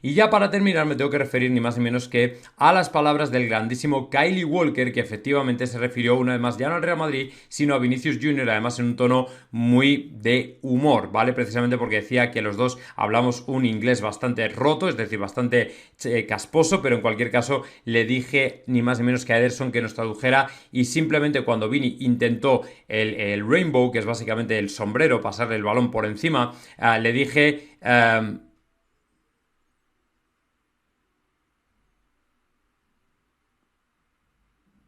Y ya para terminar me tengo que referir ni más ni menos que a las palabras del grandísimo Kyle Walker, que efectivamente se refirió una vez más ya no al Real Madrid, sino a Vinicius Junior, además en un tono muy de humor, ¿vale? Precisamente porque decía que los dos hablamos un inglés bastante roto, es decir, bastante casposo, pero en cualquier caso le dije ni más ni menos que a Ederson que nos tradujera y simplemente cuando Vini intentó el rainbow, que es básicamente el sombrero, pasarle el balón por encima, le dije...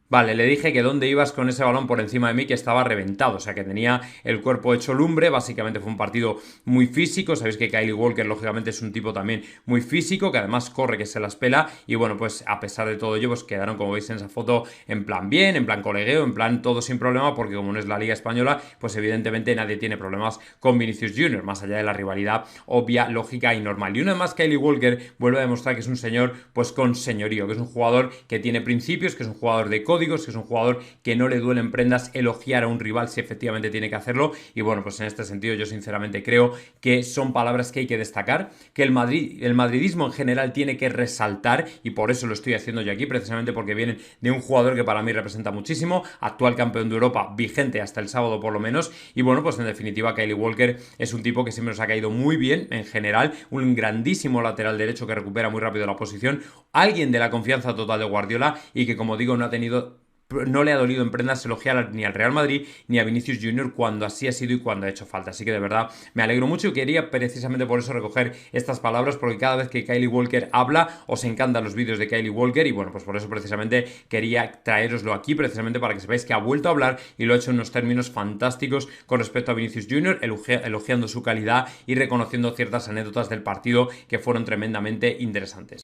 Vale, le dije que dónde ibas con ese balón por encima de mí, que estaba reventado, o sea que tenía el cuerpo hecho lumbre. Básicamente fue un partido muy físico. Sabéis que Kylie Walker, lógicamente, es un tipo también muy físico, que además corre, que se las pela. Y bueno, pues a pesar de todo ello, pues quedaron, como veis en esa foto, en plan bien, en plan colegueo, en plan todo sin problema, porque como no es la Liga Española, pues evidentemente nadie tiene problemas con Vinicius Junior, más allá de la rivalidad obvia, lógica y normal. Y una más, Kylie Walker vuelve a demostrar que es un señor, pues con señorío, que es un jugador que tiene principios, que es un jugador de código, que es un jugador que no le duelen prendas elogiar a un rival si efectivamente tiene que hacerlo. Y bueno, pues en este sentido yo sinceramente creo que son palabras que hay que destacar, que el madridismo en general tiene que resaltar, y por eso lo estoy haciendo yo aquí, precisamente porque vienen de un jugador que para mí representa muchísimo, actual campeón de Europa, vigente hasta el sábado por lo menos. Y bueno, pues en definitiva Kyle Walker es un tipo que siempre nos ha caído muy bien en general, un grandísimo lateral derecho que recupera muy rápido la posición, alguien de la confianza total de Guardiola y que, como digo, no le ha dolido en prendas elogiar ni al Real Madrid ni a Vinicius Junior cuando así ha sido y cuando ha hecho falta. Así que de verdad me alegro mucho y quería precisamente por eso recoger estas palabras, porque cada vez que Kylie Walker habla os encantan los vídeos de Kylie Walker y bueno, pues por eso precisamente quería traeroslo aquí, precisamente para que sepáis que ha vuelto a hablar y lo ha hecho en unos términos fantásticos con respecto a Vinicius Junior, elogiando su calidad y reconociendo ciertas anécdotas del partido que fueron tremendamente interesantes.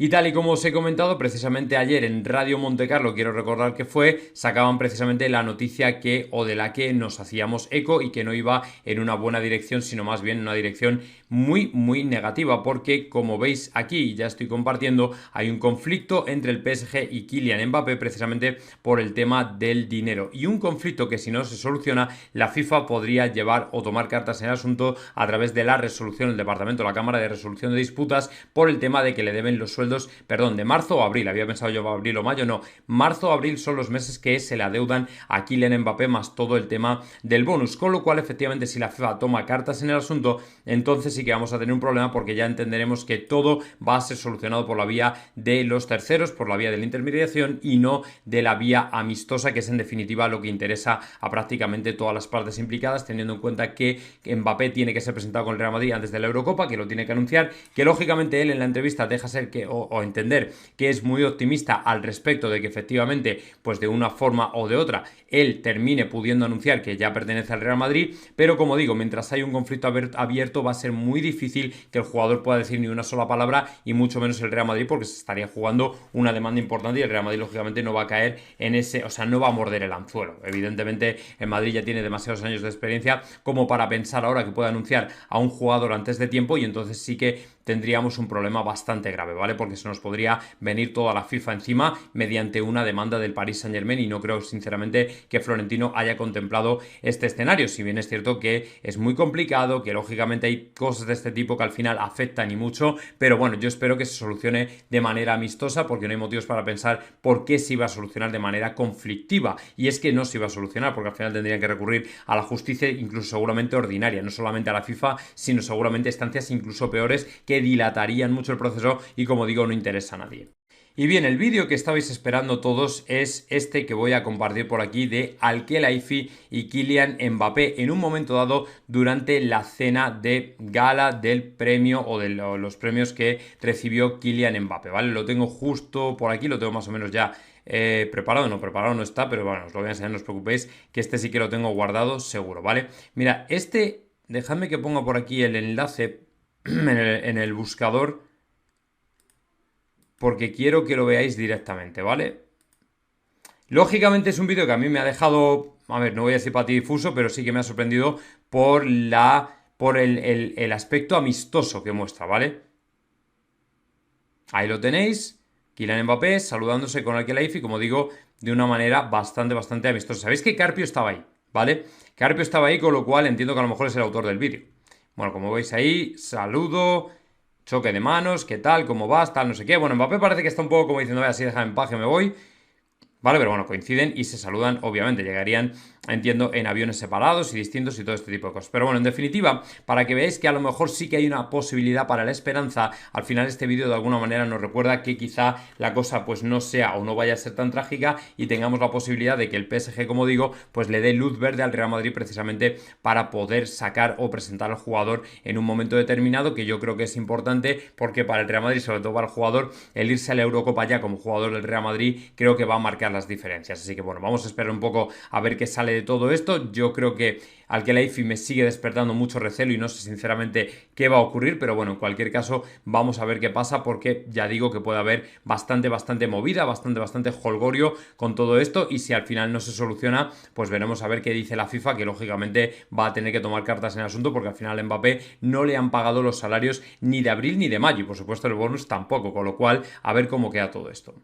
Y tal y como os he comentado, precisamente ayer en Radio Montecarlo, quiero recordar que fue, sacaban precisamente la noticia que o de la que nos hacíamos eco y que no iba en una buena dirección, sino más bien en una dirección muy negativa, porque como veis aquí, ya estoy compartiendo, hay un conflicto entre el PSG y Kylian Mbappé precisamente por el tema del dinero. Y un conflicto que si no se soluciona, la FIFA podría llevar o tomar cartas en el asunto a través de la resolución del departamento, la Cámara de Resolución de Disputas, por el tema de que le deben los sueldos, perdón, de marzo o abril, había pensado yo abril o mayo, no, marzo o abril son los meses que se le adeudan a Kylian Mbappé más todo el tema del bonus, con lo cual efectivamente si la FIFA toma cartas en el asunto, entonces sí que vamos a tener un problema porque ya entenderemos que todo va a ser solucionado por la vía de los terceros, por la vía de la intermediación y no de la vía amistosa, que es en definitiva lo que interesa a prácticamente todas las partes implicadas, teniendo en cuenta que Mbappé tiene que ser presentado con el Real Madrid antes de la Eurocopa, que lo tiene que anunciar, que lógicamente él en la entrevista deja ser que o entender que es muy optimista al respecto de que efectivamente, pues de una forma o de otra, él termine pudiendo anunciar que ya pertenece al Real Madrid, pero como digo, mientras hay un conflicto abierto va a ser muy difícil que el jugador pueda decir ni una sola palabra y mucho menos el Real Madrid, porque se estaría jugando una demanda importante y el Real Madrid lógicamente no va a caer en ese, o sea, no va a morder el anzuelo. Evidentemente el Madrid ya tiene demasiados años de experiencia como para pensar ahora que puede anunciar a un jugador antes de tiempo, y entonces sí que tendríamos un problema bastante grave, ¿vale? Porque se nos podría venir toda la FIFA encima mediante una demanda del Paris Saint-Germain, y no creo sinceramente que Florentino haya contemplado este escenario, si bien es cierto que es muy complicado, que lógicamente hay cosas de este tipo que al final afectan y mucho, pero bueno, yo espero que se solucione de manera amistosa, porque no hay motivos para pensar por qué se iba a solucionar de manera conflictiva, y es que no se iba a solucionar, porque al final tendrían que recurrir a la justicia, incluso seguramente ordinaria, no solamente a la FIFA, sino seguramente a instancias incluso peores que dilatarían mucho el proceso y, como digo, no interesa a nadie. Y bien, el vídeo que estabais esperando todos es este que voy a compartir por aquí de Al-Khelaifi y Kylian Mbappé en un momento dado durante la cena de gala del premio o de los premios que recibió Kylian Mbappé, ¿vale? Lo tengo justo por aquí, lo tengo más o menos ya preparado no está, pero bueno, os lo voy a enseñar, no os preocupéis, que este sí que lo tengo guardado seguro, ¿vale? Mira, dejadme que ponga por aquí el enlace en el buscador, porque quiero que lo veáis directamente, ¿vale? Lógicamente es un vídeo que a mí me ha dejado, a ver, no voy a decir para ti difuso, pero sí que me ha sorprendido por el aspecto amistoso que muestra, ¿vale? Ahí lo tenéis, Kylian Mbappé saludándose con Al-Khelaifi, como digo, de una manera bastante amistosa. ¿Sabéis que Carpio estaba ahí? ¿Vale? Carpio estaba ahí, con lo cual entiendo que a lo mejor es el autor del vídeo. Bueno, como veis ahí, saludo, choque de manos, qué tal, cómo vas, tal, no sé qué. Bueno, Mbappé parece que está un poco como diciendo, vaya, así déjame en paz que me voy. Vale, pero bueno, coinciden y se saludan, obviamente, llegarían, entiendo, en aviones separados y distintos y todo este tipo de cosas. Pero bueno, en definitiva, para que veáis que a lo mejor sí que hay una posibilidad para la esperanza, al final este vídeo de alguna manera nos recuerda que quizá la cosa pues no sea o no vaya a ser tan trágica y tengamos la posibilidad de que el PSG, como digo, pues le dé luz verde al Real Madrid precisamente para poder sacar o presentar al jugador en un momento determinado, que yo creo que es importante porque para el Real Madrid, sobre todo para el jugador, el irse a la Eurocopa ya como jugador del Real Madrid creo que va a marcar las diferencias. Así que bueno, vamos a esperar un poco a ver qué sale de todo esto. Yo creo que al que la IFI me sigue despertando mucho recelo y no sé sinceramente qué va a ocurrir, pero bueno, en cualquier caso vamos a ver qué pasa porque ya digo que puede haber bastante movida, bastante holgorio con todo esto y si al final no se soluciona, pues veremos a ver qué dice la FIFA, que lógicamente va a tener que tomar cartas en el asunto porque al final a Mbappé no le han pagado los salarios ni de abril ni de mayo y por supuesto el bonus tampoco, con lo cual a ver cómo queda todo esto.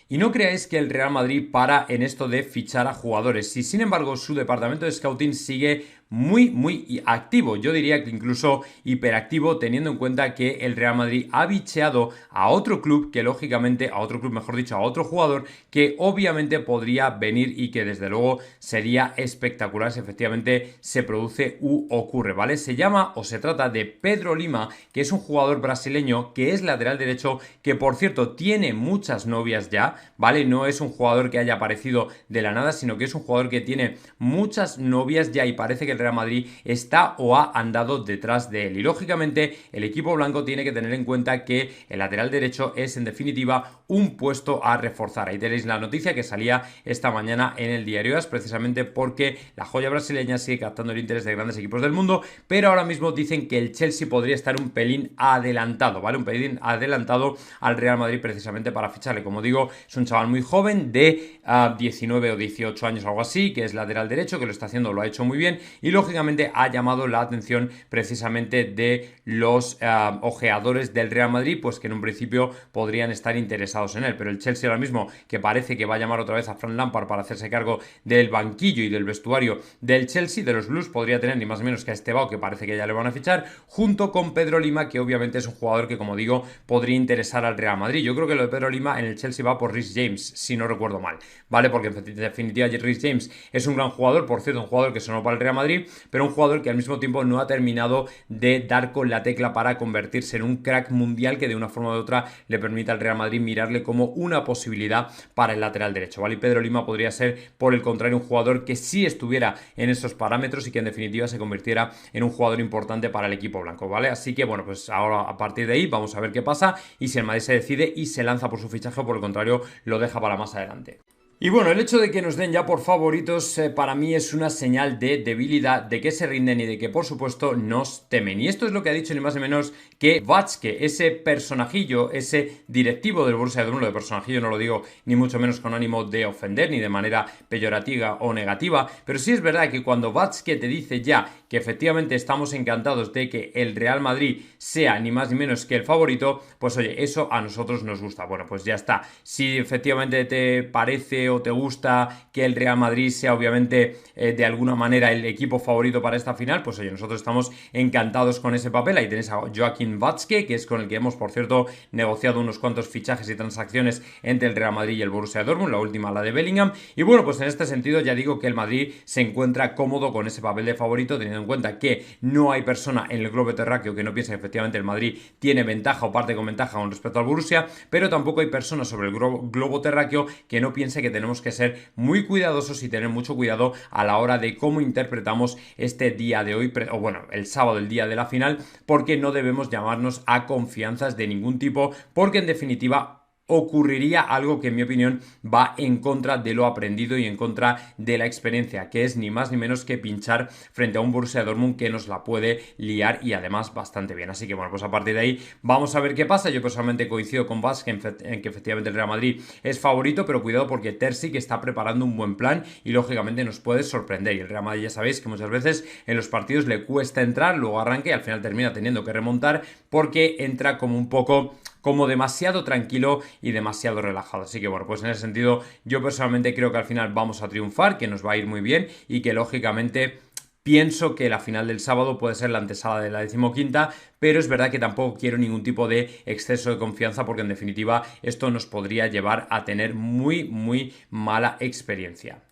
Y no creáis que el Real Madrid para en esto de fichar a jugadores. Si sin embargo su departamento de scouting sigue muy activo, yo diría que incluso hiperactivo, teniendo en cuenta que el Real Madrid ha bicheado a otro club que lógicamente, a otro club mejor dicho, a otro jugador que obviamente podría venir y que desde luego sería espectacular si efectivamente se produce u ocurre, ¿vale? Se llama o se trata de Pedro Lima, que es un jugador brasileño que es lateral derecho, que por cierto tiene muchas novias ya, ¿vale? No es un jugador que haya aparecido de la nada, sino que es un jugador que tiene muchas novias ya y parece que el Real Madrid está o ha andado detrás de él. Y lógicamente el equipo blanco tiene que tener en cuenta que el lateral derecho es en definitiva un puesto a reforzar. Ahí tenéis la noticia que salía esta mañana en el diario AS, precisamente porque la joya brasileña sigue captando el interés de grandes equipos del mundo, pero ahora mismo dicen que el Chelsea podría estar un pelín adelantado, ¿vale? Un pelín adelantado al Real Madrid precisamente para ficharle. Como digo, es un chaval muy joven de 19 o 18 años, algo así, que es lateral derecho, que lo está haciendo, lo ha hecho muy bien y lógicamente ha llamado la atención precisamente de los ojeadores del Real Madrid, pues que en un principio podrían estar interesados en él, pero el Chelsea ahora mismo, que parece que va a llamar otra vez a Frank Lampard para hacerse cargo del banquillo y del vestuario del Chelsea, de los Blues, podría tener ni más ni menos que a Estebao, que parece que ya le van a fichar, junto con Pedro Lima, que obviamente es un jugador que, como digo, podría interesar al Real Madrid. Yo creo que lo de Pedro Lima en el Chelsea va por Reece James, si no recuerdo mal, ¿vale? Porque en definitiva Reece James es un gran jugador, por cierto, un jugador que sonó para el Real Madrid, pero un jugador que al mismo tiempo no ha terminado de dar con la tecla para convertirse en un crack mundial que de una forma u otra le permita al Real Madrid mirarle como una posibilidad para el lateral derecho, ¿vale? Y Pedro Lima podría ser, por el contrario, un jugador que sí estuviera en esos parámetros y que en definitiva se convirtiera en un jugador importante para el equipo blanco, ¿vale? Así que bueno, pues ahora a partir de ahí vamos a ver qué pasa y si el Madrid se decide y se lanza por su fichaje o por el contrario lo deja para más adelante. Y bueno, el hecho de que nos den ya por favoritos para mí es una señal de debilidad, de que se rinden y de que por supuesto nos temen. Y esto es lo que ha dicho ni más ni menos que Watzke, ese personajillo, ese directivo del Borussia Dortmund. Lo de personajillo no lo digo ni mucho menos con ánimo de ofender ni de manera peyorativa o negativa, pero sí es verdad que cuando Watzke te dice ya que efectivamente estamos encantados de que el Real Madrid sea ni más ni menos que el favorito, pues oye, eso a nosotros nos gusta. Bueno, pues ya está. Si efectivamente te parece o te gusta que el Real Madrid sea obviamente de alguna manera el equipo favorito para esta final, pues oye, nosotros estamos encantados con ese papel. Ahí tenéis a Joachim Watzke, que es con el que hemos, por cierto, negociado unos cuantos fichajes y transacciones entre el Real Madrid y el Borussia Dortmund, la última la de Bellingham, y bueno, pues en este sentido ya digo que el Madrid se encuentra cómodo con ese papel de favorito, teniendo en cuenta que no hay persona en el globo terráqueo que no piense que efectivamente el Madrid tiene ventaja o parte con ventaja con respecto al Borussia, pero tampoco hay personas sobre el globo terráqueo que no piense que tenemos que ser muy cuidadosos y tener mucho cuidado a la hora de cómo interpretamos este día de hoy, o bueno, el sábado, el día de la final, porque no debemos llamarnos a confianzas de ningún tipo, porque en definitiva ocurriría algo que en mi opinión va en contra de lo aprendido y en contra de la experiencia, que es ni más ni menos que pinchar frente a un Borussia Dortmund que nos la puede liar y además bastante bien. Así que bueno, pues a partir de ahí vamos a ver qué pasa. Yo personalmente coincido con Vázquez en que efectivamente el Real Madrid es favorito, pero cuidado porque Terzic está preparando un buen plan y lógicamente nos puede sorprender. Y el Real Madrid ya sabéis que muchas veces en los partidos le cuesta entrar, luego arranca y al final termina teniendo que remontar porque entra como demasiado tranquilo y demasiado relajado. Así que bueno, pues en ese sentido yo personalmente creo que al final vamos a triunfar, que nos va a ir muy bien y que lógicamente Pienso que la final del sábado puede ser la antesala de la 15ª, pero es verdad que tampoco quiero ningún tipo de exceso de confianza porque en definitiva esto nos podría llevar a tener muy mala experiencia.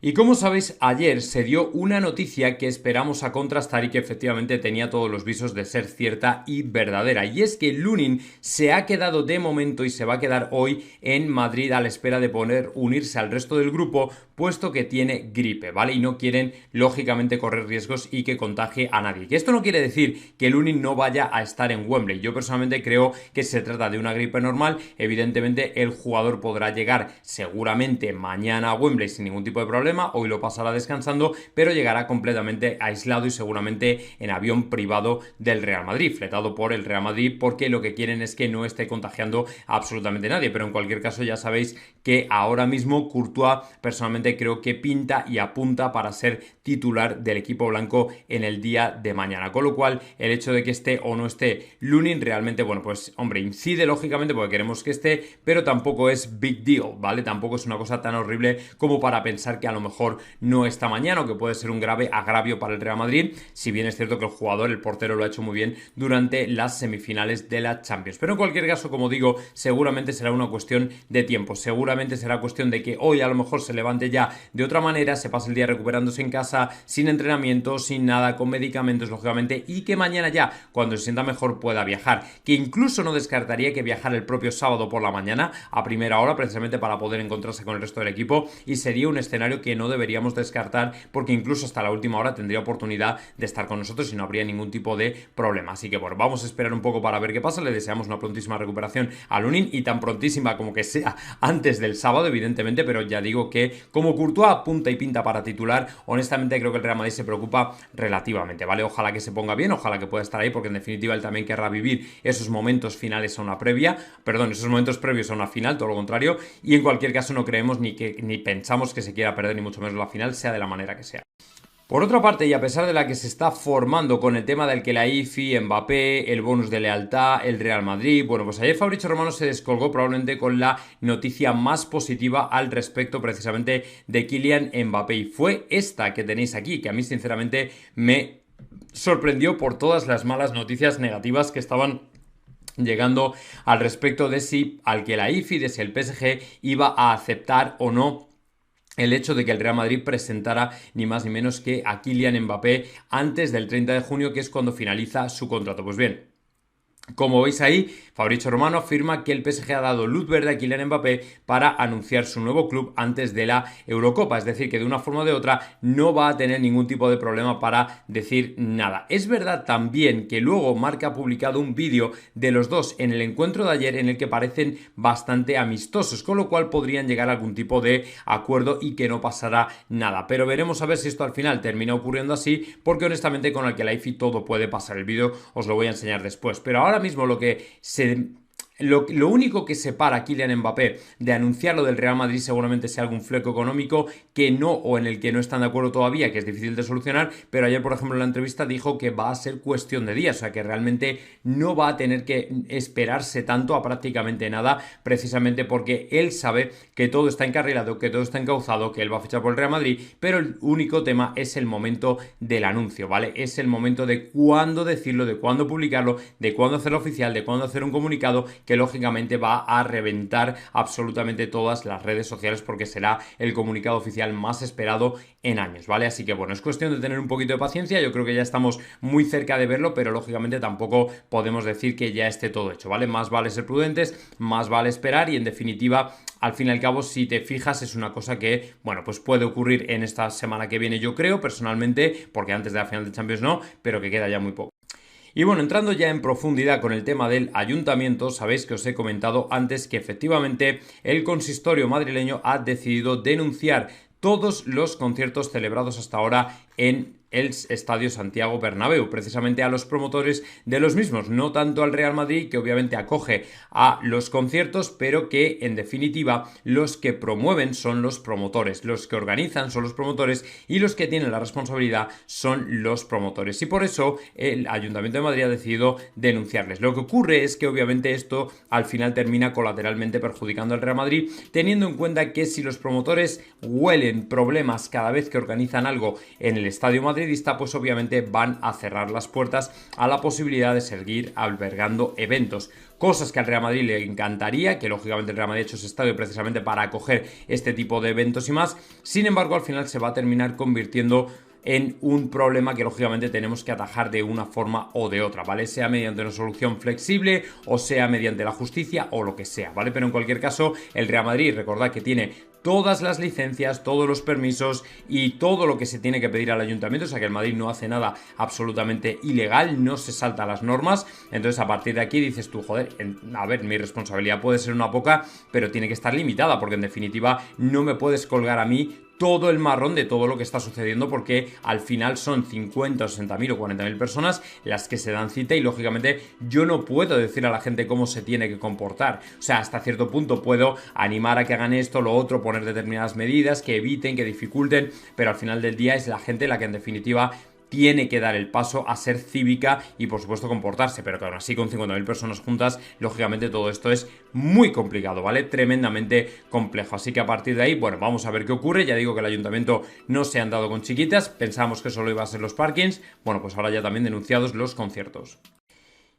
Y como sabéis, ayer se dio una noticia que esperamos a contrastar y que efectivamente tenía todos los visos de ser cierta y verdadera. Y es que Lunin se ha quedado de momento y se va a quedar hoy en Madrid a la espera de poder unirse al resto del grupo, puesto que tiene gripe, ¿vale? Y no quieren, lógicamente, correr riesgos y que contagie a nadie. Que esto no quiere decir que Lunin no vaya a estar en Wembley. Yo personalmente creo que se trata de una gripe normal. Evidentemente, el jugador podrá llegar seguramente mañana a Wembley sin ningún tipo de problema. Hoy lo pasará descansando, pero llegará completamente aislado y seguramente en avión privado del Real Madrid, fletado por el Real Madrid, porque lo que quieren es que no esté contagiando a absolutamente nadie. Pero en cualquier caso ya sabéis que ahora mismo Courtois personalmente creo que pinta y apunta para ser titular del equipo blanco en el día de mañana, con lo cual el hecho de que esté o no esté Lunin realmente, bueno, pues hombre, incide lógicamente porque queremos que esté, pero tampoco es big deal, ¿vale? Tampoco es una cosa tan horrible como para pensar que a lo mejor no está mañana o que puede ser un grave agravio para el Real Madrid, si bien es cierto que el jugador, el portero, lo ha hecho muy bien durante las semifinales de la Champions. Pero en cualquier caso, como digo, seguramente será una cuestión de tiempo, seguramente será cuestión de que hoy a lo mejor se levante ya de otra manera, se pase el día recuperándose en casa, sin entrenamiento, sin nada, con medicamentos lógicamente, y que mañana ya, cuando se sienta mejor, pueda viajar, que incluso no descartaría que viajara el propio sábado por la mañana a primera hora, precisamente para poder encontrarse con el resto del equipo, y sería un escenario que no deberíamos descartar porque incluso hasta la última hora tendría oportunidad de estar con nosotros y no habría ningún tipo de problema. Así que bueno, vamos a esperar un poco para ver qué pasa. Le deseamos una prontísima recuperación a Lunin y tan prontísima como que sea antes del sábado, evidentemente, pero ya digo que como Courtois apunta y pinta para titular, honestamente creo que el Real Madrid se preocupa relativamente, ¿vale? Ojalá que se ponga bien, ojalá que pueda estar ahí, porque en definitiva él también querrá vivir esos momentos finales a una previa, perdón, esos momentos previos a una final, todo lo contrario, y en cualquier caso no creemos ni pensamos que se quiera perder ni mucho menos la final, sea de la manera que sea. Por otra parte, y a pesar de la que se está formando con el tema del Khelaifi, Mbappé, el bonus de lealtad, el Real Madrid, bueno, pues ayer Fabrizio Romano se descolgó probablemente con la noticia más positiva al respecto precisamente de Kylian Mbappé, y fue esta que tenéis aquí, que a mí sinceramente me sorprendió por todas las malas noticias negativas que estaban llegando al respecto de si al Khelaifi, de si el PSG iba a aceptar o no el hecho de que el Real Madrid presentara ni más ni menos que a Kylian Mbappé antes del 30 de junio, que es cuando finaliza su contrato. Pues bien, como veis ahí, Fabrizio Romano afirma que el PSG ha dado luz verde a Kylian Mbappé para anunciar su nuevo club antes de la Eurocopa, es decir, que de una forma o de otra no va a tener ningún tipo de problema para decir nada. Es verdad también que luego Marca ha publicado un vídeo de los dos en el encuentro de ayer en el que parecen bastante amistosos, con lo cual podrían llegar a algún tipo de acuerdo y que no pasará nada. Pero veremos a ver si esto al final termina ocurriendo así, porque honestamente con el Khelaifi todo puede pasar. El vídeo os lo voy a enseñar después, pero ahora mismo lo único que separa a Kylian Mbappé de anunciarlo del Real Madrid seguramente sea algún fleco económico que no, o en el que no están de acuerdo todavía, que es difícil de solucionar, pero ayer, por ejemplo, en la entrevista dijo que va a ser cuestión de días, o sea que realmente no va a tener que esperarse tanto a prácticamente nada, precisamente porque él sabe que todo está encarrilado, que todo está encauzado, que él va a fichar por el Real Madrid, pero el único tema es el momento del anuncio, ¿vale? Es el momento de cuándo decirlo, de cuándo publicarlo, de cuándo hacerlo oficial, de cuándo hacer un comunicado que lógicamente va a reventar absolutamente todas las redes sociales porque será el comunicado oficial más esperado en años, ¿vale? Así que bueno, es cuestión de tener un poquito de paciencia, yo creo que ya estamos muy cerca de verlo, pero lógicamente tampoco podemos decir que ya esté todo hecho, ¿vale? Más vale ser prudentes, más vale esperar y en definitiva, al fin y al cabo, si te fijas, es una cosa que, bueno, pues puede ocurrir en esta semana que viene, yo creo, personalmente, porque antes de la final de Champions no, pero que queda ya muy poco. Y bueno, entrando ya en profundidad con el tema del ayuntamiento, sabéis que os he comentado antes que efectivamente el consistorio madrileño ha decidido denunciar todos los conciertos celebrados hasta ahora en el Estadio Santiago Bernabéu, precisamente a los promotores de los mismos, no tanto al Real Madrid, que obviamente acoge a los conciertos, pero que en definitiva los que promueven son los promotores, los que organizan son los promotores y los que tienen la responsabilidad son los promotores, y por eso el Ayuntamiento de Madrid ha decidido denunciarles. Lo que ocurre es que obviamente esto al final termina colateralmente perjudicando al Real Madrid, teniendo en cuenta que si los promotores huelen problemas cada vez que organizan algo en el Estadio Madrid, madridista pues obviamente van a cerrar las puertas a la posibilidad de seguir albergando eventos. Cosas que al Real Madrid le encantaría, que lógicamente el Real Madrid ha hecho ese estadio precisamente para acoger este tipo de eventos y más. Sin embargo, al final se va a terminar convirtiendo en un problema que lógicamente tenemos que atajar de una forma o de otra, ¿vale? Sea mediante una solución flexible o sea mediante la justicia o lo que sea, ¿vale? Pero en cualquier caso, el Real Madrid, recordad que tiene todas las licencias, todos los permisos y todo lo que se tiene que pedir al ayuntamiento, o sea que el Madrid no hace nada absolutamente ilegal, no se salta las normas. Entonces a partir de aquí dices tú, joder, a ver, mi responsabilidad puede ser una poca, pero tiene que estar limitada, porque en definitiva no me puedes colgar a mí todo el marrón de todo lo que está sucediendo, porque al final son 50 o 60.000 o 40.000 personas las que se dan cita y lógicamente yo no puedo decir a la gente cómo se tiene que comportar. O sea, hasta cierto punto puedo animar a que hagan esto, lo otro, poner determinadas medidas que eviten, que dificulten, pero al final del día es la gente la que en definitiva tiene que dar el paso a ser cívica y por supuesto comportarse, pero que aún así con 50.000 personas juntas, lógicamente todo esto es muy complicado, ¿vale? Tremendamente complejo, así que a partir de ahí, bueno, vamos a ver qué ocurre. Ya digo que el ayuntamiento no se ha andado con chiquitas, pensábamos que solo iba a ser los parkings, bueno, pues ahora ya también denunciados los conciertos.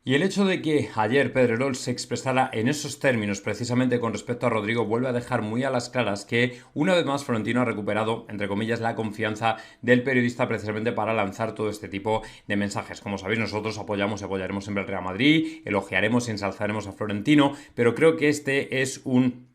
Y el hecho de que ayer Pedrerol se expresara en esos términos precisamente con respecto a Rodrigo vuelve a dejar muy a las claras que una vez más Florentino ha recuperado, entre comillas, la confianza del periodista precisamente para lanzar todo este tipo de mensajes. Como sabéis, nosotros apoyamos y apoyaremos siempre al Real Madrid, elogiaremos y ensalzaremos a Florentino, pero creo que este es un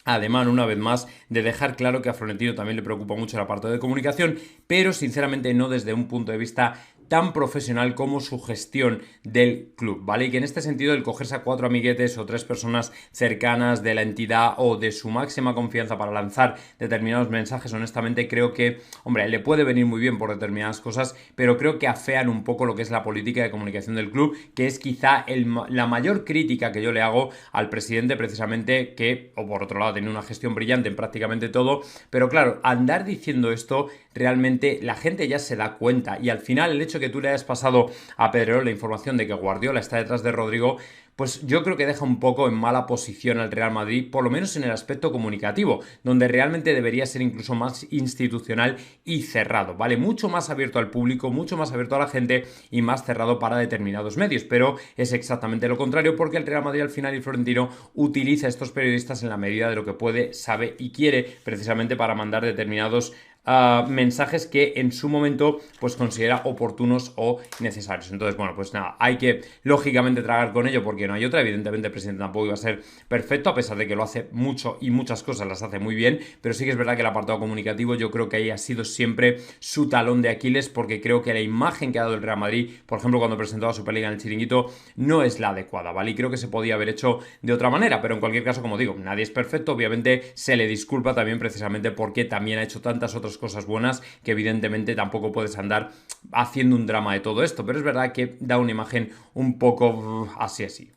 ademán, una vez más, de dejar claro que a Florentino también le preocupa mucho la parte de comunicación, pero sinceramente no desde un punto de vista tan profesional como su gestión del club, ¿vale? Y que en este sentido el cogerse a 4 amiguetes o 3 personas cercanas de la entidad o de su máxima confianza para lanzar determinados mensajes, honestamente creo que, hombre, le puede venir muy bien por determinadas cosas, pero creo que afean un poco lo que es la política de comunicación del club, que es quizá la mayor crítica que yo le hago al presidente precisamente, que, o por otro lado, tiene una gestión brillante en prácticamente todo, pero claro, andar diciendo esto, realmente la gente ya se da cuenta y al final el hecho que tú le hayas pasado a Pedrerol la información de que Guardiola está detrás de Rodrigo, pues yo creo que deja un poco en mala posición al Real Madrid, por lo menos en el aspecto comunicativo, donde realmente debería ser incluso más institucional y cerrado, ¿vale? Mucho más abierto al público, mucho más abierto a la gente y más cerrado para determinados medios, pero es exactamente lo contrario, porque el Real Madrid al final y Florentino utiliza a estos periodistas en la medida de lo que puede, sabe y quiere, precisamente para mandar determinados mensajes que en su momento pues considera oportunos o necesarios. Entonces, bueno, pues nada, hay que lógicamente tragar con ello porque no hay otra. Evidentemente el presidente tampoco iba a ser perfecto, a pesar de que lo hace mucho y muchas cosas las hace muy bien, pero sí que es verdad que el apartado comunicativo yo creo que ahí ha sido siempre su talón de Aquiles, porque creo que la imagen que ha dado el Real Madrid, por ejemplo, cuando presentó la Superliga en el Chiringuito, no es la adecuada, ¿vale? Y creo que se podía haber hecho de otra manera, pero en cualquier caso, como digo, nadie es perfecto, obviamente se le disculpa también precisamente porque también ha hecho tantas otras cosas buenas que evidentemente tampoco puedes andar haciendo un drama de todo esto, pero es verdad que da una imagen un poco así.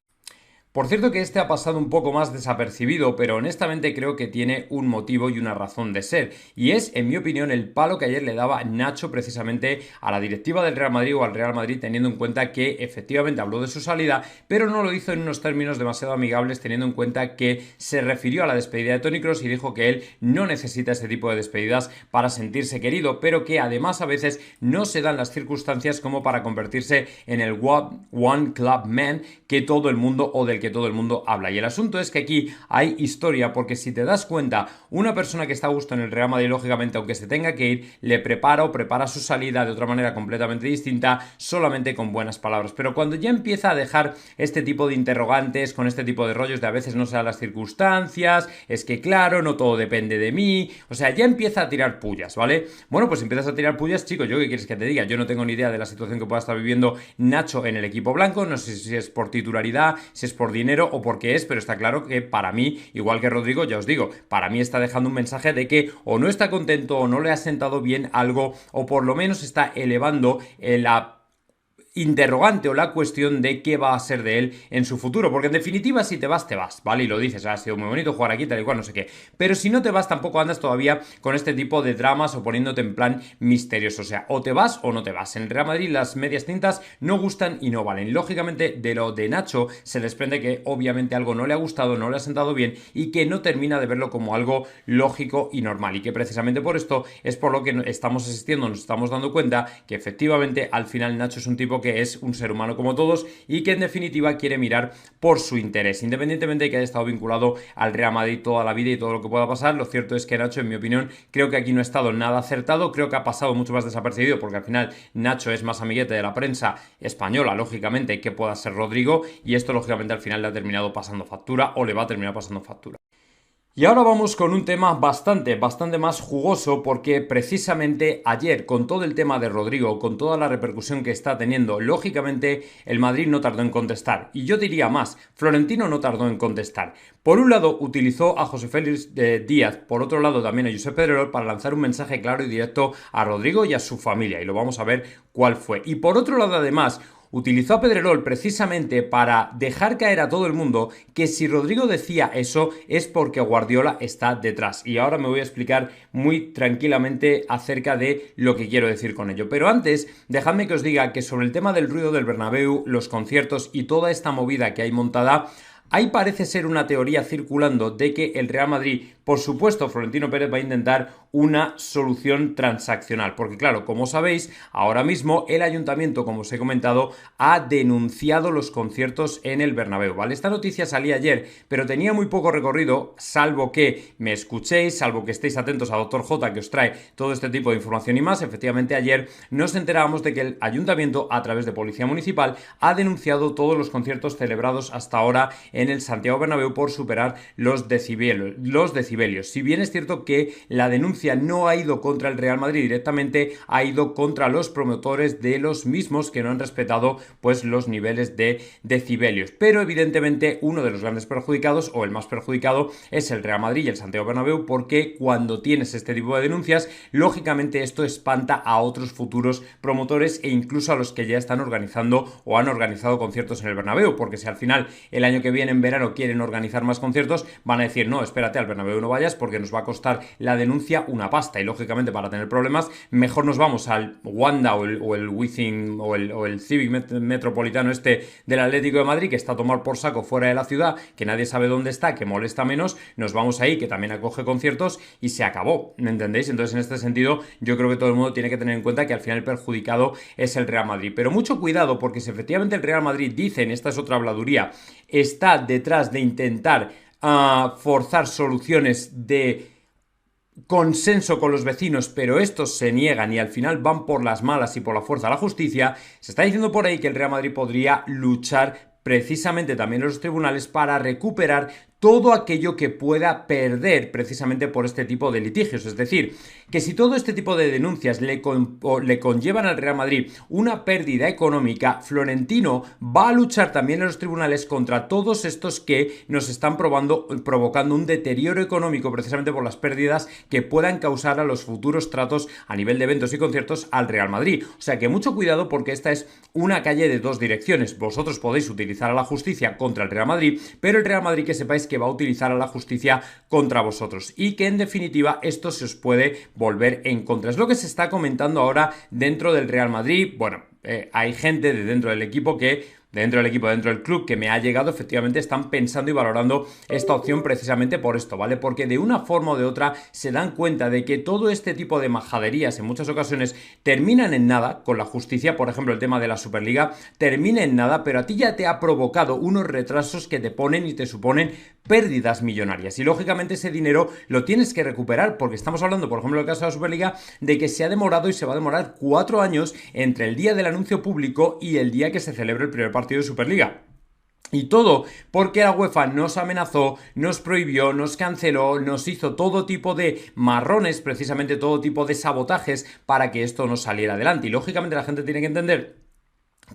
Por cierto que este ha pasado un poco más desapercibido, pero honestamente creo que tiene un motivo y una razón de ser, y es, en mi opinión, el palo que ayer le daba Nacho precisamente a la directiva del Real Madrid o al Real Madrid, teniendo en cuenta que efectivamente habló de su salida, pero no lo hizo en unos términos demasiado amigables, teniendo en cuenta que se refirió a la despedida de Toni Kroos y dijo que él no necesita este tipo de despedidas para sentirse querido, pero que además a veces no se dan las circunstancias como para convertirse en el One Club Man que todo el mundo o del que todo el mundo habla. Y el asunto es que aquí hay historia, porque si te das cuenta, una persona que está a gusto en el Real Madrid, lógicamente, aunque se tenga que ir, le prepara su salida de otra manera completamente distinta, solamente con buenas palabras. Pero cuando ya empieza a dejar este tipo de interrogantes, con este tipo de rollos de a veces no se dan las circunstancias, es que claro, no todo depende de mí, o sea, ya empieza a tirar pullas, ¿vale? Bueno, pues empiezas a tirar pullas, chicos, ¿yo qué quieres que te diga? Yo no tengo ni idea de la situación que pueda estar viviendo Nacho en el equipo blanco, no sé si es por titularidad, si es por dinero o por qué es, pero está claro que para mí, igual que Rodrigo, ya os digo, para mí está dejando un mensaje de que o no está contento o no le ha sentado bien algo, o por lo menos está elevando interrogante o la cuestión de qué va a ser de él en su futuro, porque en definitiva si te vas, ¿vale? Y lo dices, ha sido muy bonito jugar aquí, tal y cual, no sé qué, pero si no te vas tampoco andas todavía con este tipo de dramas o poniéndote en plan misterioso, o sea, o te vas o no te vas. En el Real Madrid las medias tintas no gustan y no valen. Lógicamente de lo de Nacho se desprende que obviamente algo no le ha gustado, no le ha sentado bien y que no termina de verlo como algo lógico y normal, y que precisamente por esto es por lo que estamos asistiendo, nos estamos dando cuenta que efectivamente al final Nacho es un tipo que es un ser humano como todos y que en definitiva quiere mirar por su interés, independientemente de que haya estado vinculado al Real Madrid toda la vida y todo lo que pueda pasar. Lo cierto es que Nacho, en mi opinión, creo que aquí no ha estado nada acertado, creo que ha pasado mucho más desapercibido porque al final Nacho es más amiguete de la prensa española, lógicamente, que pueda ser Rodrigo, y esto lógicamente al final le ha terminado pasando factura o le va a terminar pasando factura. Y ahora vamos con un tema bastante más jugoso, porque precisamente ayer, con todo el tema de Rodrigo, con toda la repercusión que está teniendo, lógicamente el Madrid no tardó en contestar. Y yo diría más, Florentino no tardó en contestar. Por un lado utilizó a José Félix Díaz, por otro lado también a Josep Pedrerol, para lanzar un mensaje claro y directo a Rodrigo y a su familia, y lo vamos a ver cuál fue. Y por otro lado además utilizó a Pedrerol precisamente para dejar caer a todo el mundo que si Rodrigo decía eso es porque Guardiola está detrás. Y ahora me voy a explicar muy tranquilamente acerca de lo que quiero decir con ello. Pero antes, dejadme que os diga que sobre el tema del ruido del Bernabéu, los conciertos y toda esta movida que hay montada, ahí parece ser una teoría circulando de que el Real Madrid, por supuesto, Florentino Pérez va a intentar una solución transaccional. Porque claro, como sabéis, ahora mismo el ayuntamiento, como os he comentado, ha denunciado los conciertos en el Bernabéu, ¿vale? Esta noticia salía ayer, pero tenía muy poco recorrido, salvo que me escuchéis, salvo que estéis atentos a Dr. J, que os trae todo este tipo de información y más. Efectivamente, ayer nos enterábamos de que el ayuntamiento, a través de Policía Municipal, ha denunciado todos los conciertos celebrados hasta ahora en el Santiago Bernabéu por superar los decibelios. Si bien es cierto que la denuncia no ha ido contra el Real Madrid directamente, ha ido contra los promotores de los mismos, que no han respetado pues los niveles de decibelios. Pero evidentemente uno de los grandes perjudicados, o el más perjudicado, es el Real Madrid y el Santiago Bernabéu, porque cuando tienes este tipo de denuncias, lógicamente esto espanta a otros futuros promotores e incluso a los que ya están organizando o han organizado conciertos en el Bernabéu, porque si al final el año que viene en verano quieren organizar más conciertos, van a decir, no, espérate, al Bernabéu no vayas porque nos va a costar la denuncia una pasta, y lógicamente para tener problemas mejor nos vamos al Wanda o el Wizzing o el Civic Metropolitano este del Atlético de Madrid, que está a tomar por saco fuera de la ciudad, que nadie sabe dónde está, que molesta menos, nos vamos ahí, que también acoge conciertos, y se acabó, ¿me entendéis? Entonces en este sentido yo creo que todo el mundo tiene que tener en cuenta que al final el perjudicado es el Real Madrid, pero mucho cuidado, porque si efectivamente el Real Madrid, dicen, esta es otra habladuría, está detrás de intentar forzar soluciones de consenso con los vecinos, pero estos se niegan y al final van por las malas y por la fuerza a la justicia, se está diciendo por ahí que el Real Madrid podría luchar precisamente también en los tribunales para recuperar todo aquello que pueda perder precisamente por este tipo de litigios. Es decir, que si todo este tipo de denuncias le conllevan al Real Madrid una pérdida económica, Florentino va a luchar también en los tribunales contra todos estos que nos están provocando un deterioro económico precisamente por las pérdidas que puedan causar a los futuros tratos a nivel de eventos y conciertos al Real Madrid. O sea que mucho cuidado, porque esta es una calle de dos direcciones. Vosotros podéis utilizar a la justicia contra el Real Madrid, pero el Real Madrid, que sepáis que va a utilizar a la justicia contra vosotros, y que en definitiva esto se os puede volver en contra. Es lo que se está comentando ahora dentro del Real Madrid. Bueno, hay gente de dentro del equipo dentro del club, que me ha llegado, efectivamente están pensando y valorando esta opción precisamente por esto, ¿vale? Porque de una forma o de otra se dan cuenta de que todo este tipo de majaderías en muchas ocasiones terminan en nada con la justicia. Por ejemplo, el tema de la Superliga termina en nada, pero a ti ya te ha provocado unos retrasos que te ponen y te suponen pérdidas millonarias, y lógicamente ese dinero lo tienes que recuperar, porque estamos hablando, por ejemplo, en el caso de la Superliga, de que se ha demorado y se va a demorar 4 años entre el día del anuncio público y el día que se celebre el primer partido de Superliga. Y todo porque la UEFA nos amenazó, nos prohibió, nos canceló, nos hizo todo tipo de marrones, precisamente todo tipo de sabotajes para que esto no saliera adelante. Y lógicamente la gente tiene que entender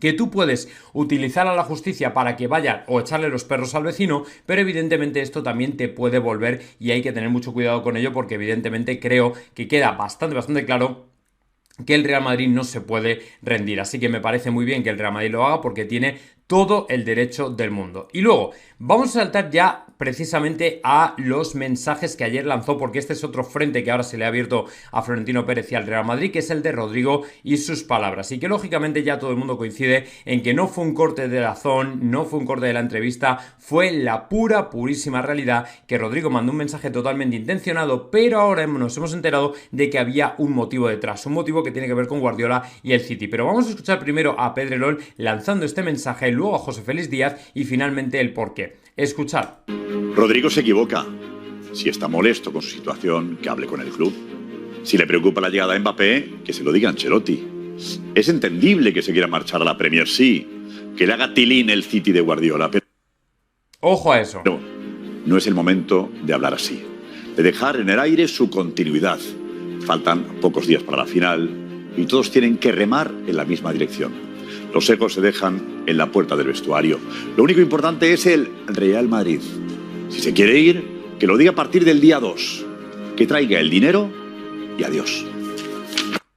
que tú puedes utilizar a la justicia para que vaya o echarle los perros al vecino, pero evidentemente esto también te puede volver, y hay que tener mucho cuidado con ello, porque evidentemente creo que queda bastante claro que el Real Madrid no se puede rendir. Así que me parece muy bien que el Real Madrid lo haga porque tiene todo el derecho del mundo. Y luego, vamos a saltar ya precisamente a los mensajes que ayer lanzó, porque este es otro frente que ahora se le ha abierto a Florentino Pérez y al Real Madrid, que es el de Rodrigo y sus palabras. Y que lógicamente ya todo el mundo coincide en que no fue un corte de Dazón, no fue un corte de la entrevista, fue la purísima realidad que Rodrigo mandó un mensaje totalmente intencionado, pero ahora nos hemos enterado de que había un motivo detrás, un motivo que tiene que ver con Guardiola y el City. Pero vamos a escuchar primero a Pedrerol lanzando este mensaje, luego a José Félix Díaz y finalmente el porqué. Escuchad. Rodrigo se equivoca. Si está molesto con su situación, que hable con el club. Si le preocupa la llegada de Mbappé, que se lo diga a Ancelotti. Es entendible que se quiera marchar a la Premier, sí. Que le haga tilín el City de Guardiola, pero... Ojo a eso. No, no es el momento de hablar así. De dejar en el aire su continuidad. Faltan pocos días para la final y todos tienen que remar en la misma dirección. Los ecos se dejan en la puerta del vestuario. Lo único importante es el Real Madrid. Si se quiere ir, que lo diga a partir del día 2. Que traiga el dinero y adiós.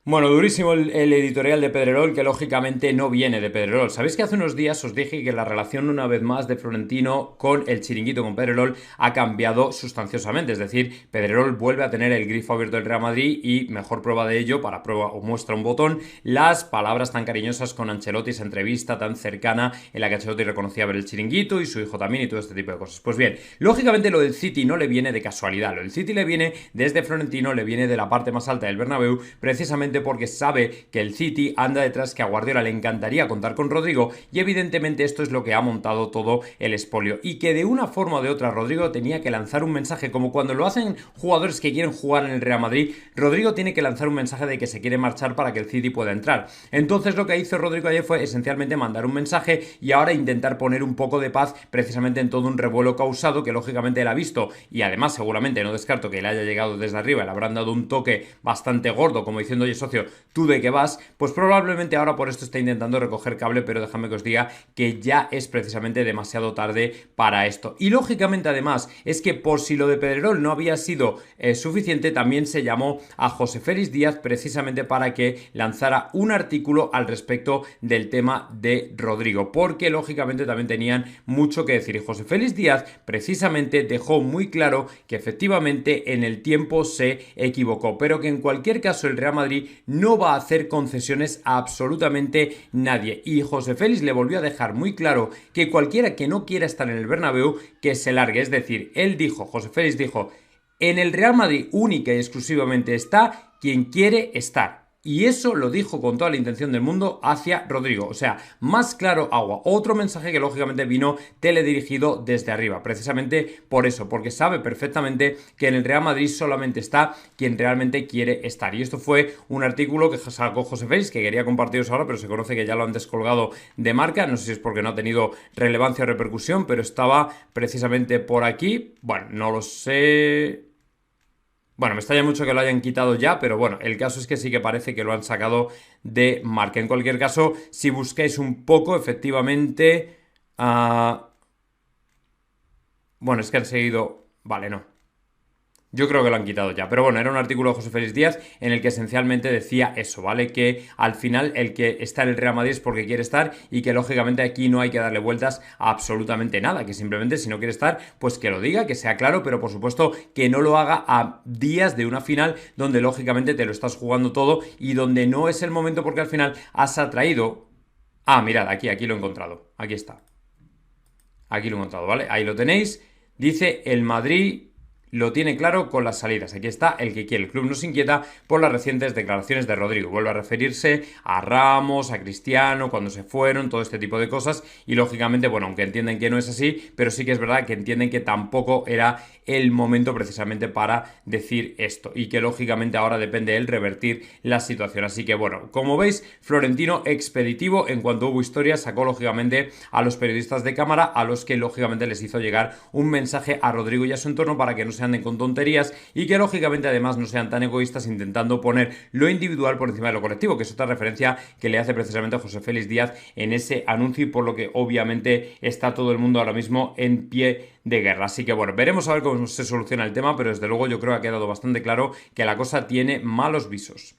Bueno, durísimo el editorial de Pedrerol, que lógicamente no viene de Pedrerol. Sabéis que hace unos días os dije que la relación una vez más de Florentino con el chiringuito, con Pedrerol, ha cambiado sustanciosamente. Es decir, Pedrerol vuelve a tener el grifo abierto del Real Madrid y mejor prueba de ello, para prueba o muestra un botón, las palabras tan cariñosas con Ancelotti, esa entrevista tan cercana en la que Ancelotti reconocía ver el chiringuito y su hijo también y todo este tipo de cosas. Pues bien, lógicamente lo del City no le viene de casualidad. Lo del City le viene desde Florentino, le viene de la parte más alta del Bernabéu, precisamente porque sabe que el City anda detrás, que a Guardiola le encantaría contar con Rodrigo y evidentemente esto es lo que ha montado todo el expolio y que de una forma o de otra Rodrigo tenía que lanzar un mensaje, como cuando lo hacen jugadores que quieren jugar en el Real Madrid. Rodrigo tiene que lanzar un mensaje de que se quiere marchar para que el City pueda entrar. Entonces lo que hizo Rodrigo ayer fue esencialmente mandar un mensaje y ahora intentar poner un poco de paz precisamente en todo un revuelo causado que lógicamente él ha visto, y además seguramente no descarto que le haya llegado desde arriba, le habrán dado un toque bastante gordo como diciendo: oye socio, tú de qué vas. Pues probablemente ahora por esto está intentando recoger cable, pero déjame que os diga que ya es precisamente demasiado tarde para esto. Y lógicamente además es que por si lo de Pedrerol no había sido suficiente, también se llamó a José Félix Díaz precisamente para que lanzara un artículo al respecto del tema de Rodrigo, porque lógicamente también tenían mucho que decir, y José Félix Díaz precisamente dejó muy claro que efectivamente en el tiempo se equivocó, pero que en cualquier caso el Real Madrid no va a hacer concesiones a absolutamente nadie. Y José Félix le volvió a dejar muy claro que cualquiera que no quiera estar en el Bernabéu, que se largue. Es decir, él dijo, José Félix dijo: en el Real Madrid única y exclusivamente está quien quiere estar. Y eso lo dijo con toda la intención del mundo hacia Rodrigo. O sea, más claro agua. Otro mensaje que lógicamente vino teledirigido desde arriba. Precisamente por eso, porque sabe perfectamente que en el Real Madrid solamente está quien realmente quiere estar. Y esto fue un artículo que sacó José Félix, que quería compartiros ahora, pero se conoce que ya lo han descolgado de marca. No sé si es porque no ha tenido relevancia o repercusión, pero estaba precisamente por aquí. Bueno, no lo sé. Bueno, me extraña mucho que lo hayan quitado ya, pero bueno, el caso es que sí que parece que lo han sacado de marca. En cualquier caso, si buscáis un poco, efectivamente... Bueno, es que han seguido... Vale, no. Yo creo que lo han quitado ya, pero bueno, era un artículo de José Félix Díaz en el que esencialmente decía eso, ¿vale? Que al final el que está en el Real Madrid es porque quiere estar y que lógicamente aquí no hay que darle vueltas a absolutamente nada, que simplemente si no quiere estar, pues que lo diga, que sea claro, pero por supuesto que no lo haga a días de una final donde lógicamente te lo estás jugando todo y donde no es el momento porque al final has atraído... Ah, mirad, aquí lo he encontrado, aquí está. Aquí lo he encontrado, ¿vale? Ahí lo tenéis, dice: el Madrid lo tiene claro con las salidas. Aquí está el que quiere. El club no se inquieta por las recientes declaraciones de Rodrigo. Vuelve a referirse a Ramos, a Cristiano, cuando se fueron, todo este tipo de cosas. Y lógicamente, bueno, aunque entienden que no es así, pero sí que es verdad que entienden que tampoco era el momento precisamente para decir esto. Y que lógicamente ahora depende de él revertir la situación. Así que bueno, como veis, Florentino expeditivo. En cuanto hubo historia, sacó lógicamente a los periodistas de cámara, a los que lógicamente les hizo llegar un mensaje a Rodrigo y a su entorno para que no se anden con tonterías y que lógicamente además no sean tan egoístas intentando poner lo individual por encima de lo colectivo, que es otra referencia que le hace precisamente José Félix Díaz en ese anuncio y por lo que obviamente está todo el mundo ahora mismo en pie de guerra. Así que bueno, veremos a ver cómo se soluciona el tema, pero desde luego yo creo que ha quedado bastante claro que la cosa tiene malos visos.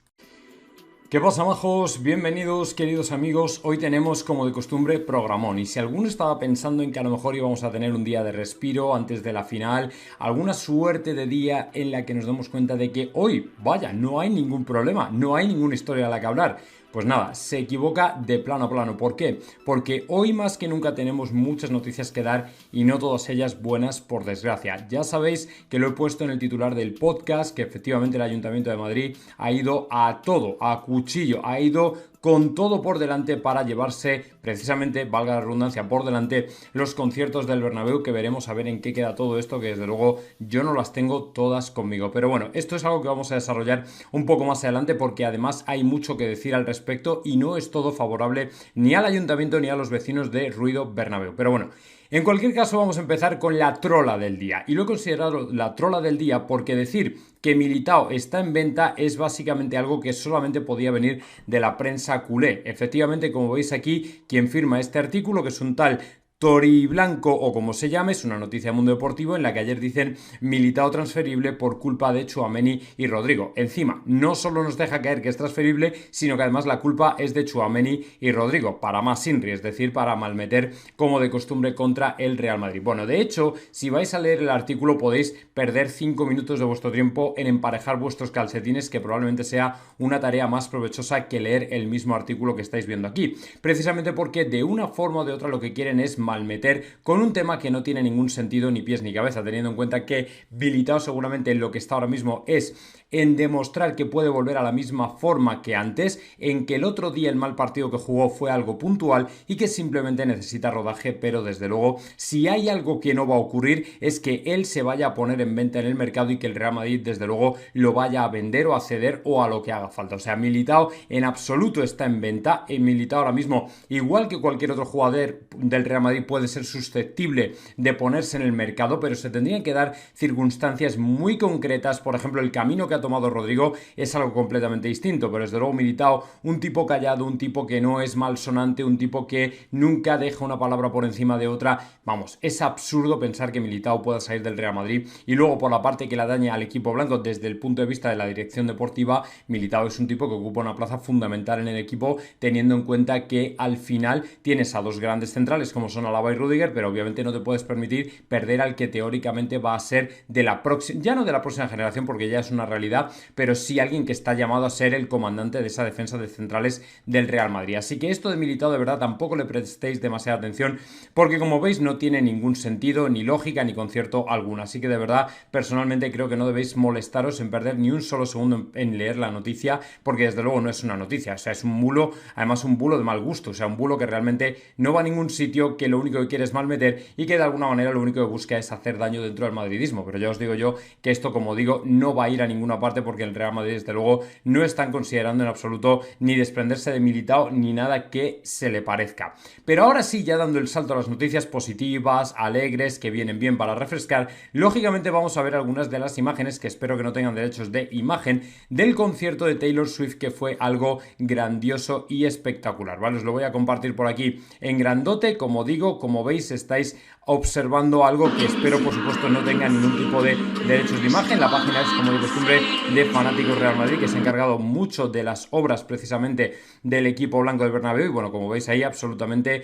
¿Qué pasa, majos? Bienvenidos, queridos amigos. Hoy tenemos, como de costumbre, programón. Y si alguno estaba pensando en que a lo mejor íbamos a tener un día de respiro antes de la final, alguna suerte de día en la que nos demos cuenta de que hoy, vaya, no hay ningún problema, no hay ninguna historia a la que hablar. Pues nada, se equivoca de plano a plano. ¿Por qué? Porque hoy más que nunca tenemos muchas noticias que dar y no todas ellas buenas, por desgracia. Ya sabéis que lo he puesto en el titular del podcast, que efectivamente el Ayuntamiento de Madrid ha ido a todo, a cuchillo, ha ido con todo por delante para llevarse, precisamente, valga la redundancia, por delante los conciertos del Bernabéu, que veremos a ver en qué queda todo esto, que desde luego yo no las tengo todas conmigo. Pero bueno, esto es algo que vamos a desarrollar un poco más adelante porque además hay mucho que decir al respecto y no es todo favorable ni al ayuntamiento ni a los vecinos de Ruido Bernabéu. Pero bueno, en cualquier caso vamos a empezar con la trola del día. Y lo he considerado la trola del día porque decir que Militao está en venta es básicamente algo que solamente podía venir de la prensa culé. Efectivamente, como veis aquí, quien firma este artículo, que es un tal Tori Blanco, o como se llame, es una noticia de Mundo Deportivo en la que ayer dicen Militao transferible por culpa de Tchouaméni y Rodrigo. Encima, no solo nos deja caer que es transferible, sino que además la culpa es de Tchouaméni y Rodrigo, para más Inri, es decir, para malmeter como de costumbre contra el Real Madrid. Bueno, de hecho, si vais a leer el artículo podéis perder 5 minutos de vuestro tiempo en emparejar vuestros calcetines, que probablemente sea una tarea más provechosa que leer el mismo artículo que estáis viendo aquí. Precisamente porque de una forma o de otra lo que quieren es malmeter con un tema que no tiene ningún sentido ni pies ni cabeza, teniendo en cuenta que Militao seguramente lo que está ahora mismo es en demostrar que puede volver a la misma forma que antes, en que el otro día el mal partido que jugó fue algo puntual y que simplemente necesita rodaje, pero desde luego si hay algo que no va a ocurrir es que él se vaya a poner en venta en el mercado y que el Real Madrid desde luego lo vaya a vender o a ceder o a lo que haga falta. O sea, Militao en absoluto está en venta. En Militao ahora mismo, igual que cualquier otro jugador del Real Madrid, puede ser susceptible de ponerse en el mercado, pero se tendrían que dar circunstancias muy concretas. Por ejemplo, el camino que ha tomado Rodrigo es algo completamente distinto, pero desde luego Militao, un tipo callado, un tipo que no es malsonante, un tipo que nunca deja una palabra por encima de otra. Vamos, es absurdo pensar que Militao pueda salir del Real Madrid. Y luego, por la parte que la daña al equipo blanco desde el punto de vista de la dirección deportiva, Militao es un tipo que ocupa una plaza fundamental en el equipo, teniendo en cuenta que al final tienes a dos grandes centrales como son Alaba y Rudiger, pero obviamente no te puedes permitir perder al que teóricamente va a ser de la próxima, ya no de la próxima generación porque ya es una realidad, pero sí alguien que está llamado a ser el comandante de esa defensa de centrales del Real Madrid. Así que esto de Militao de verdad tampoco le prestéis demasiada atención porque, como veis, no tiene ningún sentido, ni lógica, ni concierto alguno. Así que de verdad, personalmente creo que no debéis molestaros en perder ni un solo segundo en leer la noticia, porque desde luego no es una noticia, o sea, es un bulo, además un bulo de mal gusto, o sea, un bulo que realmente no va a ningún sitio, que lo único que quiere es malmeter y que de alguna manera lo único que busca es hacer daño dentro del madridismo. Pero ya os digo yo que esto, como digo, no va a ir a ninguna parte porque el Real Madrid desde luego no están considerando en absoluto ni desprenderse de Militao ni nada que se le parezca. Pero ahora sí, ya dando el salto a las noticias positivas, alegres, que vienen bien para refrescar, lógicamente vamos a ver algunas de las imágenes, que espero que no tengan derechos de imagen, del concierto de Taylor Swift, que fue algo grandioso y espectacular, ¿vale? Os lo voy a compartir por aquí en grandote. Como digo, como veis, estáis observando algo que espero, por supuesto, no tenga ningún tipo de derechos de imagen. La página es, como de costumbre, de Fanáticos Real Madrid, que se ha encargado mucho de las obras precisamente del equipo blanco del Bernabéu. Y bueno, como veis ahí, absolutamente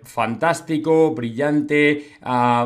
fantástico, brillante,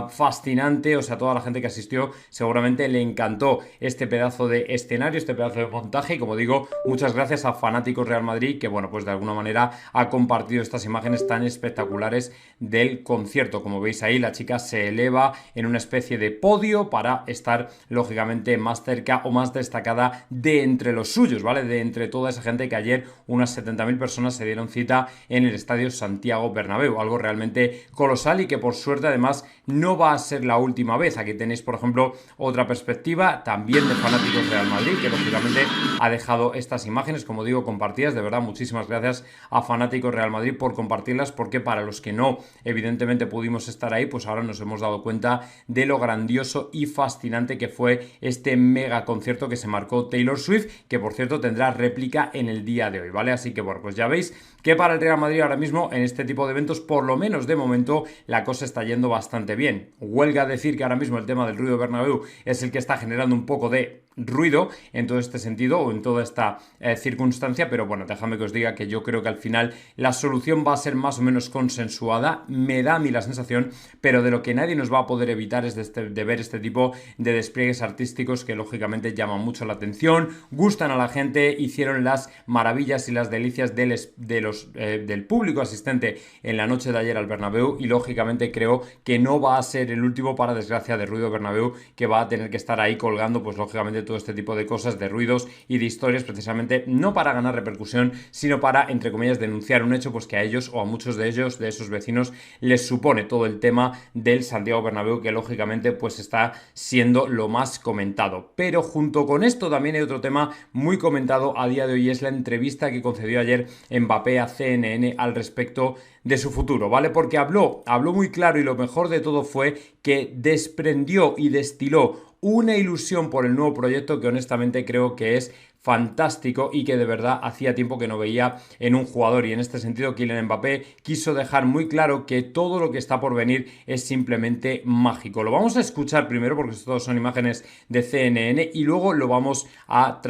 fascinante. O sea, toda la gente que asistió seguramente le encantó este pedazo de escenario, este pedazo de montaje. Y como digo, muchas gracias a Fanáticos Real Madrid, que bueno, pues de alguna manera ha compartido estas imágenes tan espectaculares del concierto. Como veis ahí, la chica se eleva en una especie de podio para estar lógicamente más cerca o más destacada de entre los suyos, ¿vale? De entre toda esa gente que ayer unas 70.000 personas se dieron cita en el estadio Santiago Bernabéu, algo realmente colosal y que por suerte además no va a ser la última vez. Aquí tenéis, por ejemplo, otra perspectiva también de Fanáticos Real Madrid, que lógicamente ha dejado estas imágenes, como digo, compartidas. De verdad, muchísimas gracias a Fanáticos Real Madrid por compartirlas, porque para los que no, evidentemente, pudimos estar ahí, pues ahora nos hemos dado cuenta de lo grandioso y fascinante que fue este mega concierto que se marcó Taylor Swift, que por cierto tendrá réplica en el día de hoy, ¿vale? Así que bueno, pues ya veis que para el Real Madrid ahora mismo en este tipo de eventos, por lo menos de momento, la cosa está yendo bastante bien. Huelga decir que ahora mismo el tema del Ruido Bernabéu es el que está generando un poco de ruido en todo este sentido o en toda esta circunstancia, pero bueno, dejadme que os diga que yo creo que al final la solución va a ser más o menos consensuada, me da a mí la sensación, pero de lo que nadie nos va a poder evitar es de ver este tipo de despliegues artísticos que lógicamente llaman mucho la atención, gustan a la gente, hicieron las maravillas y las delicias del público asistente en la noche de ayer al Bernabéu y lógicamente creo que no va a ser el último, para desgracia, de Ruido Bernabéu, que va a tener que estar ahí colgando pues lógicamente todo este tipo de cosas, de ruidos y de historias, precisamente no para ganar repercusión, sino para, entre comillas, denunciar un hecho pues que a ellos o a muchos de ellos, de esos vecinos, les supone todo el tema del Santiago Bernabéu, que lógicamente pues está siendo lo más comentado. Pero junto con esto también hay otro tema muy comentado a día de hoy, es la entrevista que concedió ayer Mbappé a CNN al respecto de su futuro, ¿vale? Porque habló muy claro y lo mejor de todo fue que desprendió y destiló una ilusión por el nuevo proyecto que honestamente creo que es fantástico y que de verdad hacía tiempo que no veía en un jugador, y en este sentido Kylian Mbappé quiso dejar muy claro que todo lo que está por venir es simplemente mágico. Lo vamos a escuchar primero porque esto son imágenes de CNN y luego lo vamos a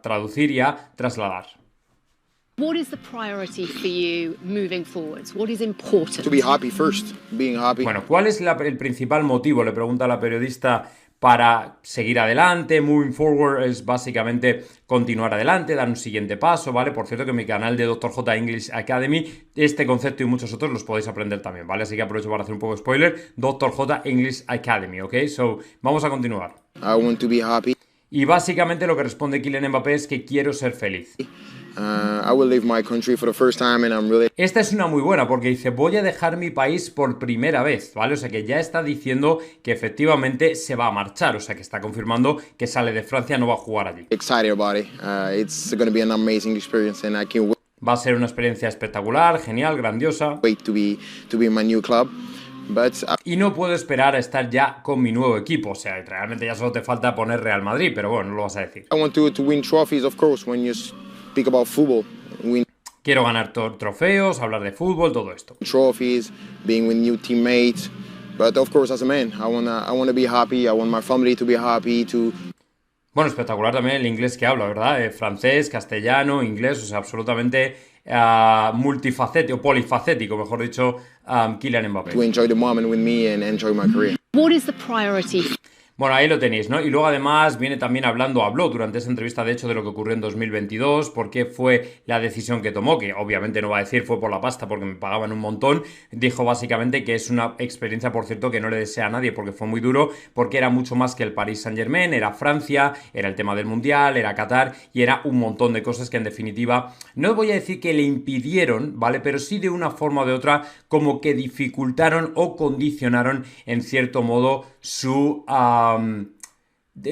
traducir y a trasladar. What is the priority for you moving forwards? What is important? To be happy first, being happy. Bueno, ¿cuál es el principal motivo? Le pregunta la periodista, para seguir adelante. Moving forward es básicamente continuar adelante, dar un siguiente paso, ¿vale? Por cierto que en mi canal de Dr. J English Academy este concepto y muchos otros los podéis aprender también, ¿vale? Así que aprovecho para hacer un poco de spoiler. Dr. J English Academy, ¿ok? So, vamos a continuar. I want to be happy. Y básicamente lo que responde Kylian Mbappé es que quiero ser feliz. I will leave my country for the first time and I'm really... Esta es una muy buena porque dice, voy a dejar mi país por primera vez, ¿vale? O sea que ya está diciendo que efectivamente se va a marchar, o sea que está confirmando que sale de Francia, no va a jugar allí. excited about it. It's going to be an amazing experience and I can't Va a ser una experiencia espectacular, genial, grandiosa. wait to be in my new club. But Y no puedo esperar a estar ya con mi nuevo equipo, o sea, realmente ya solo te falta poner Real Madrid, pero bueno, no lo vas a decir. I want to win trophies, of course, when you speak about football. Win Quiero ganar trofeos, hablar de fútbol, todo esto. trophies, being with new teammates. But of course, as a man, I wanna be happy. I want my family to be happy, to... Bueno, espectacular también el inglés que habla, ¿verdad? Francés, castellano, inglés, o sea, absolutamente multifacético, polifacético, mejor dicho, Kylian Mbappé. to enjoy the moment with me and enjoy my career. What is the priority? Bueno, ahí lo tenéis, ¿no? Y luego además viene también habló durante esa entrevista, de hecho, de lo que ocurrió en 2022, por qué fue la decisión que tomó, que obviamente no va a decir fue por la pasta porque me pagaban un montón. Dijo básicamente que es una experiencia, por cierto, que no le desea a nadie porque fue muy duro, porque era mucho más que el Paris Saint-Germain, era Francia, era el tema del Mundial, era Qatar y era un montón de cosas que en definitiva no voy a decir que le impidieron, ¿vale? Pero sí de una forma o de otra como que dificultaron o condicionaron en cierto modo su...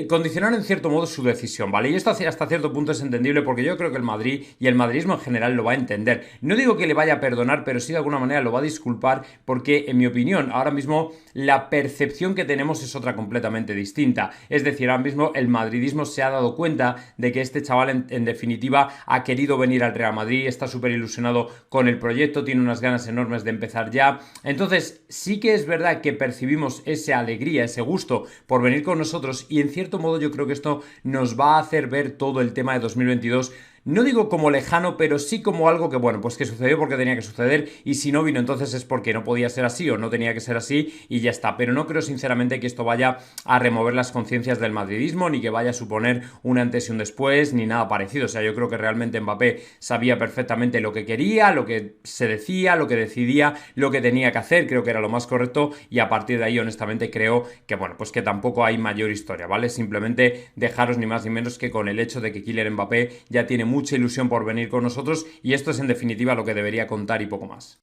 condicionar en cierto modo su decisión, ¿vale? Y esto hasta cierto punto es entendible porque yo creo que el Madrid y el madridismo en general lo va a entender. No digo que le vaya a perdonar, pero sí de alguna manera lo va a disculpar porque, en mi opinión, ahora mismo la percepción que tenemos es otra completamente distinta. Es decir, ahora mismo el madridismo se ha dado cuenta de que este chaval en definitiva ha querido venir al Real Madrid, está súper ilusionado con el proyecto, tiene unas ganas enormes de empezar ya. Entonces, sí que es verdad que percibimos esa alegría, ese gusto por venir con nosotros y en cierto modo yo creo que esto nos va a hacer ver todo el tema de 2022, no digo como lejano, pero sí como algo que, bueno, pues que sucedió porque tenía que suceder y si no vino entonces es porque no podía ser así o no tenía que ser así y ya está. Pero no creo sinceramente que esto vaya a remover las conciencias del madridismo ni que vaya a suponer un antes y un después ni nada parecido. O sea, yo creo que realmente Mbappé sabía perfectamente lo que quería, lo que se decía, lo que decidía, lo que tenía que hacer, creo que era lo más correcto y a partir de ahí honestamente creo que, bueno, pues que tampoco hay mayor historia, ¿vale? Simplemente dejaros ni más ni menos que con el hecho de que Kylian Mbappé ya tiene mucha ilusión por venir con nosotros y esto es en definitiva lo que debería contar y poco más.